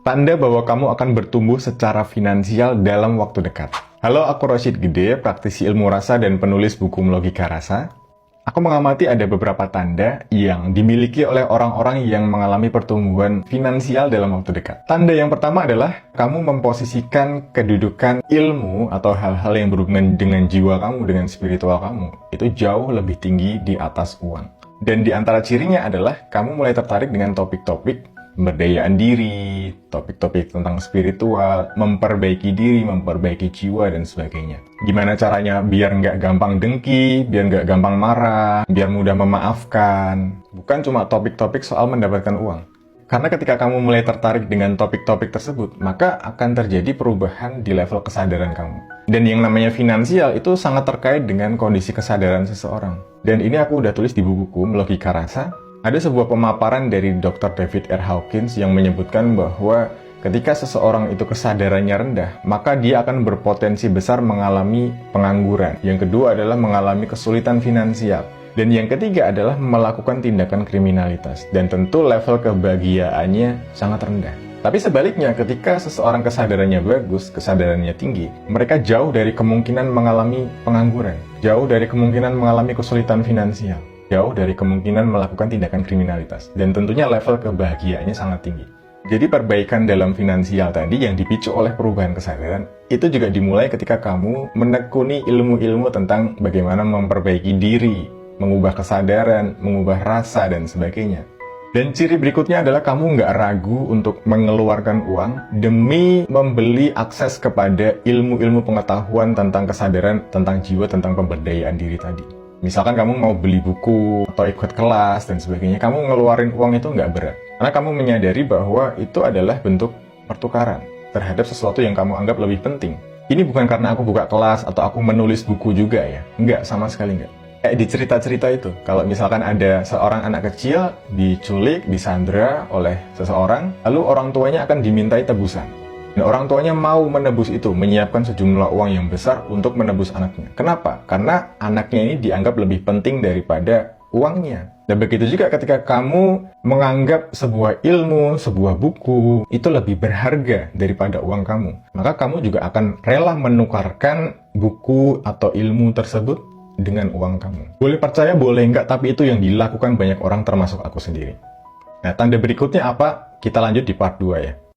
Tanda bahwa kamu akan bertumbuh secara finansial dalam waktu dekat. Halo, aku Rosyid Gede, praktisi ilmu rasa dan penulis buku Logika Rasa. Aku mengamati ada beberapa tanda yang dimiliki oleh orang-orang yang mengalami pertumbuhan finansial dalam waktu dekat. Tanda yang pertama adalah kamu memposisikan kedudukan ilmu atau hal-hal yang berhubungan dengan jiwa kamu, dengan spiritual kamu, itu jauh lebih tinggi di atas uang. Dan di antara cirinya adalah kamu mulai tertarik dengan topik-topik pemberdayaan diri, topik-topik tentang spiritual, memperbaiki diri, memperbaiki jiwa, dan sebagainya. Gimana caranya biar nggak gampang dengki, biar nggak gampang marah, biar mudah memaafkan. Bukan cuma topik-topik soal mendapatkan uang. Karena ketika kamu mulai tertarik dengan topik-topik tersebut, maka akan terjadi perubahan di level kesadaran kamu. Dan yang namanya finansial itu sangat terkait dengan kondisi kesadaran seseorang. Dan ini aku udah tulis di bukuku, Logika Rasa. Ada sebuah pemaparan dari Dr. David R. Hawkins yang menyebutkan bahwa ketika seseorang itu kesadarannya rendah, maka dia akan berpotensi besar mengalami pengangguran. Yang kedua adalah mengalami kesulitan finansial. Dan yang ketiga adalah melakukan tindakan kriminalitas. Dan tentu level kebahagiaannya sangat rendah. Tapi sebaliknya, ketika seseorang kesadarannya bagus, kesadarannya tinggi, mereka jauh dari kemungkinan mengalami pengangguran. Jauh dari kemungkinan mengalami kesulitan finansial. Jauh dari kemungkinan melakukan tindakan kriminalitas. Dan tentunya level kebahagiaannya sangat tinggi. Jadi perbaikan dalam finansial tadi yang dipicu oleh perubahan kesadaran, itu juga dimulai ketika kamu menekuni ilmu-ilmu tentang bagaimana memperbaiki diri, mengubah kesadaran, mengubah rasa, dan sebagainya. Dan ciri berikutnya adalah kamu nggak ragu untuk mengeluarkan uang demi membeli akses kepada ilmu-ilmu pengetahuan tentang kesadaran, tentang jiwa, tentang pemberdayaan diri tadi. Misalkan kamu mau beli buku atau ikut kelas dan sebagainya, kamu ngeluarin uang itu nggak berat. Karena kamu menyadari bahwa itu adalah bentuk pertukaran terhadap sesuatu yang kamu anggap lebih penting. Ini bukan karena aku buka kelas atau aku menulis buku juga ya. Nggak, sama sekali nggak. Kayak di cerita-cerita itu, kalau misalkan ada seorang anak kecil diculik, disandra oleh seseorang, lalu orang tuanya akan dimintai tebusan. Dan orang tuanya mau menebus itu, menyiapkan sejumlah uang yang besar untuk menebus anaknya. Kenapa? Karena anaknya ini dianggap lebih penting daripada uangnya. Dan begitu juga ketika kamu menganggap sebuah ilmu, sebuah buku, itu lebih berharga daripada uang kamu. Maka kamu juga akan rela menukarkan buku atau ilmu tersebut dengan uang kamu. Boleh percaya, boleh enggak, tapi itu yang dilakukan banyak orang termasuk aku sendiri. Nah, tanda berikutnya apa? Kita lanjut di part 2 ya.